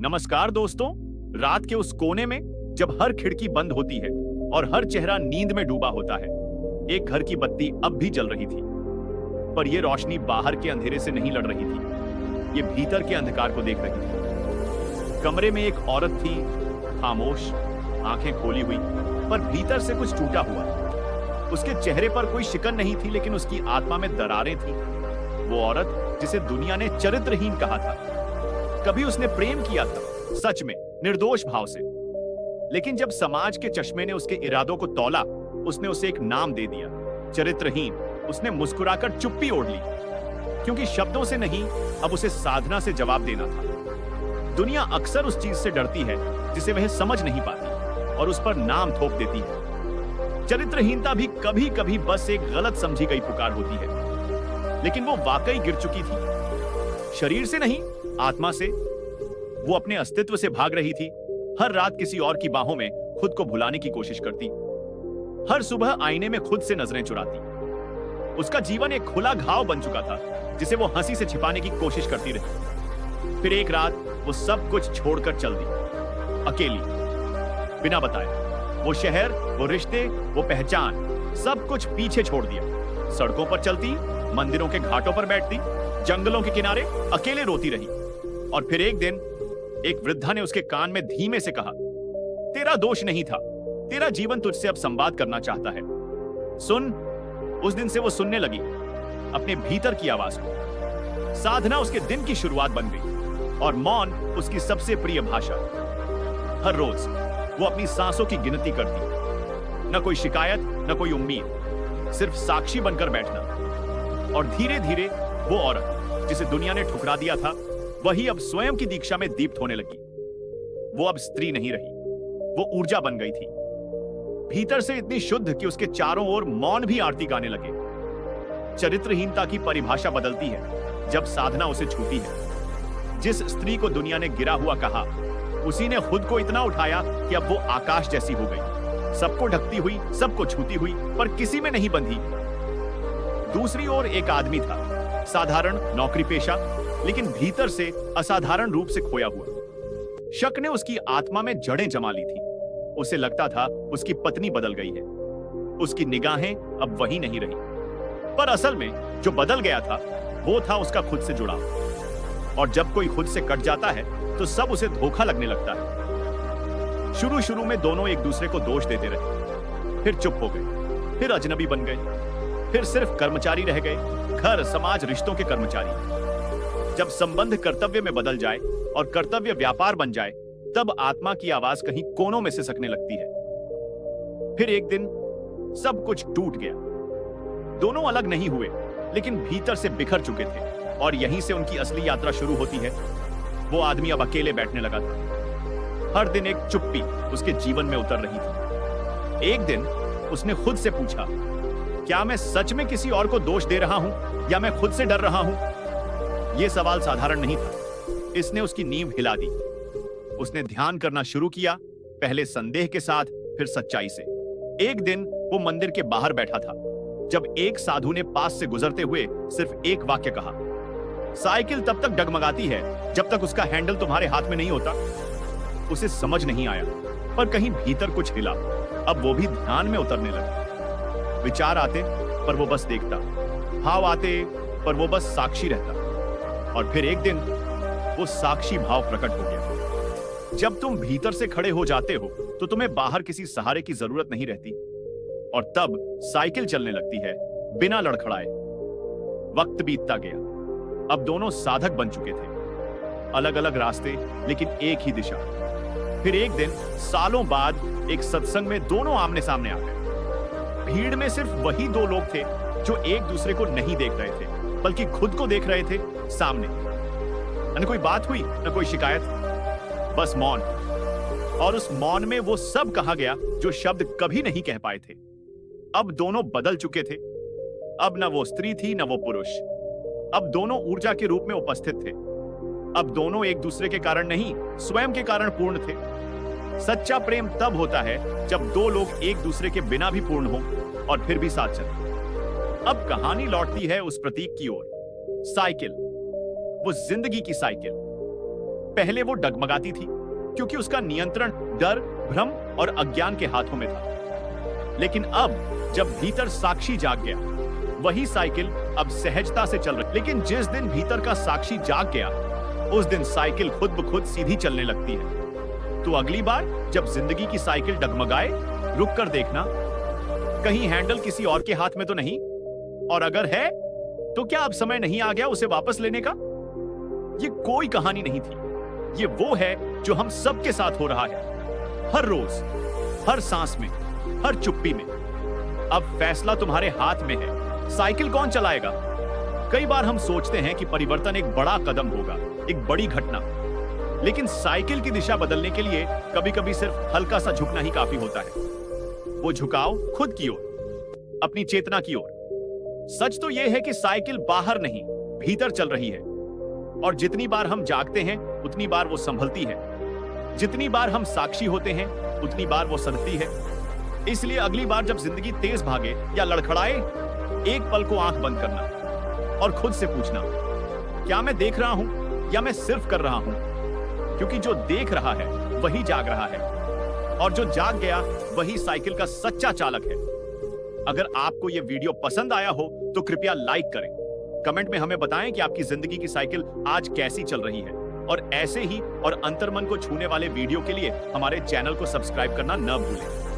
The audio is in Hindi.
नमस्कार दोस्तों। रात के उस कोने में जब हर खिड़की बंद होती है और हर चेहरा नींद में डूबा होता है, एक घर की बत्ती अब भी जल रही थी। पर यह रोशनी बाहर के अंधेरे से नहीं लड़ रही थी, ये भीतर के अंधकार को देख रही थी। कमरे में एक औरत थी, खामोश, आंखें खोली हुई, पर भीतर से कुछ टूटा हुआ। उसके चेहरे पर कोई शिकन नहीं थी, लेकिन उसकी आत्मा में दरारें थीं। वो औरत जिसे दुनिया ने चरित्रहीन कहा था, कभी उसने प्रेम किया था, सच में, निर्दोष भाव से। लेकिन जब समाज के चश्मे ने उसके इरादों को तौला, उसने उसे एक नाम दे दिया, चरित्रहीन। उसने मुस्कुराकर चुप्पी ओढ़ ली, क्योंकि शब्दों से नहीं, अब उसे साधना से जवाब देना था। दुनिया अक्सर उस चीज से डरती है जिसे वह समझ नहीं पाती, और उस पर नाम थोप देती है। चरित्रहीनता भी कभी कभी बस एक गलत समझी गई पुकार होती है, लेकिन वो वाकई गिर चुकी थी, शरीर से नहीं, आत्मा से। वो अपने अस्तित्व से भाग रही थी, हर रात किसी और की बाहों में खुद को भुलाने की कोशिश करती, हर सुबह आईने में खुद से नजरें चुराती। उसका जीवन एक खुला घाव बन चुका था, जिसे वो हंसी से छिपाने की कोशिश करती रही। फिर एक रात वो सब कुछ छोड़कर चल दी, अकेली, बिना बताए। वो शहर, वो रिश्ते, वो पहचान, सब कुछ पीछे छोड़ दिया। सड़कों पर चलती, मंदिरों के घाटों पर बैठती, जंगलों के किनारे अकेले रोती रही। और फिर एक दिन एक वृद्धा ने उसके कान में धीमे से कहा, तेरा दोष नहीं था, तेरा जीवन तुझसे अब संवाद करना चाहता है, सुन। उस दिन से वो सुनने लगी, अपने भीतर की आवाज को। साधना उसके दिन की शुरुआत बन गई, और मौन उसकी सबसे प्रिय भाषा। हर रोज वो अपनी सांसों की गिनती करती, न कोई शिकायत, न कोई उम्मीद, सिर्फ साक्षी बनकर बैठना। और धीरे धीरे वो औरत जिसे दुनिया ने ठुकरा दिया था, वही अब स्वयं की दीक्षा में दीप्त होने लगी। वो अब स्त्री नहीं रही, वो ऊर्जा बन गई थी, भीतर से इतनी शुद्ध कि उसके चारों ओर मौन भी आरती गाने लगे। चरित्रहीनता की परिभाषा बदलती है जब साधना उसे छूती है। जिस स्त्री को दुनिया ने गिरा हुआ कहा, उसी ने खुद को इतना उठाया कि अब वो आकाश जैसी हो गई, सबको ढकती हुई, सबको छूती हुई, पर किसी में नहीं बंधी। दूसरी ओर एक आदमी था, साधारण नौकरी पेशा, लेकिन भीतर से असाधारण रूप से खोया हुआ। शक ने उसकी आत्मा में जड़ें जमा ली थी। उसे लगता था उसकी पत्नी बदल गई है, उसकी निगाहें अब वही नहीं रही। पर असल में जो बदल गया था, वो था उसका खुद से जुड़ाव। और जब कोई खुद से कट जाता है तो सब उसे धोखा लगने लगता है। शुरू शुरू में दोनों एक दूसरे को दोष देते रहे, फिर चुप हो गए, फिर अजनबी बन गए, फिर सिर्फ कर्मचारी रह गए, घर, समाज, रिश्तों के कर्मचारी। जब संबंध कर्तव्य में बदल जाए और कर्तव्य व्यापार बन जाए, तब आत्मा की आवाज कहीं कोनों में से सकने लगती है। फिर एक दिन सब कुछ टूट गया। दोनों अलग नहीं हुए, लेकिन भीतर से बिखर चुके थे, और यहीं से उनकी असली यात्रा शुरू होती है। वो आदमी अब अकेले बैठने लगा था। हर दिन एक चुप्पी उसके जीवन में उतर रही थी। एक दिन उसने खुद से पूछा, क्या मैं सच में किसी और को दोष दे रहा हूं, या मैं खुद से डर रहा हूं? यह सवाल साधारण नहीं था, इसने उसकी नींव हिला दी। उसने ध्यान करना शुरू किया, पहले संदेह के साथ, फिर सच्चाई से। एक दिन वो मंदिर के बाहर बैठा था, जब एक साधु ने पास से गुजरते हुए सिर्फ एक वाक्य कहा, साइकिल तब तक डगमगाती है जब तक उसका हैंडल तुम्हारे हाथ में नहीं होता। उसे समझ नहीं आया, पर कहीं भीतर कुछ हिला। अब वो भी ध्यान में उतरने लगा। विचार आते, पर वो बस देखता, भाव आते, पर वो बस साक्षी रहता। और फिर एक दिन वो साक्षी भाव प्रकट हो गया। जब तुम भीतर से खड़े हो जाते हो, तो तुम्हें बाहर किसी सहारे की जरूरत नहीं रहती, और तब साइकिल चलने लगती है, बिना लड़खड़ाए। वक्त बीतता गया, अब दोनों साधक बन चुके थे, अलग अलग रास्ते, लेकिन एक ही दिशा। फिर एक दिन सालों बाद एक सत्संग में दोनों आमने सामने आ गए। भीड़ में सिर्फ वही दो लोग थे जो एक दूसरे को नहीं देख रहे थे, बल्कि खुद को देख रहे थे सामने। न कोई बात हुई, न कोई शिकायत, बस मौन। और उस मौन में वो सब कहा गया जो शब्द कभी नहीं कह पाए थे। अब दोनों बदल चुके थे। अब न वो स्त्री थी, न वो पुरुष। अब दोनों ऊर्जा के रूप में उपस्थित थे। अब दोनों एक दूसरे के कारण नहीं, स्वयं के कारण पूर्ण थे। सच्चा प्रेम तब होता है जब दो लोग एक दूसरे के बिना भी पूर्ण हो, और फिर भी साथ चलें। अब कहानी लौटती है उस प्रतीक की ओर, साइकिल, वो जिंदगी की साइकिल। पहले वो डगमगाती थी क्योंकि उसका नियंत्रण डर, भ्रम और अज्ञान के हाथों में था। लेकिन अब जब भीतर साक्षी जाग गया, वही साइकिल अब सहजता से चल रही। लेकिन जिस दिन भीतर का साक्षी जाग गया, उस दिन साइकिल खुद ब खुद सीधी चलने लगती है। तो अगली बार जब जिंदगी की साइकिल डगमगाए, रुक कर देखना, कहीं हैंडल किसी और के हाथ में तो नहीं, और अगर है तो क्या अब समय नहीं आ गया उसे वापस लेने का? ये कोई कहानी नहीं थी, ये वो है जो हम सबके साथ हो रहा है, हर रोज, हर सांस में, हर चुप्पी में। अब फैसला तुम्हारे हाथ में है, साइकिल कौन चलाएगा? कई बार हम सोचते हैं कि परिवर्तन एक बड़ा कदम होगा, एक बड़ी घटना, लेकिन साइकिल की दिशा बदलने के लिए कभी-कभी सिर्फ हल्का सा झुकना ही काफी होता है। वो झुकाव खुद की ओर, अपनी चेतना की ओर। सच तो यह है कि साइकिल बाहर नहीं, भीतर चल रही है, और जितनी बार हम जागते हैं उतनी बार वो संभलती है, जितनी बार हम साक्षी होते हैं उतनी बार वो सधती है। इसलिए अगली बार जब जिंदगी तेज भागे या लड़खड़ाए, एक पल को आंख बंद करना और खुद से पूछना, क्या मैं देख रहा हूं या मैं सिर्फ कर रहा हूं? क्योंकि जो देख रहा है वही जाग रहा है, और जो जाग गया वही साइकिल का सच्चा चालक है। अगर आपको यह वीडियो पसंद आया हो तो कृपया लाइक करें, कमेंट में हमें बताएं कि आपकी जिंदगी की साइकिल आज कैसी चल रही है, और ऐसे ही और अंतर्मन को छूने वाले वीडियो के लिए हमारे चैनल को सब्सक्राइब करना न भूलें।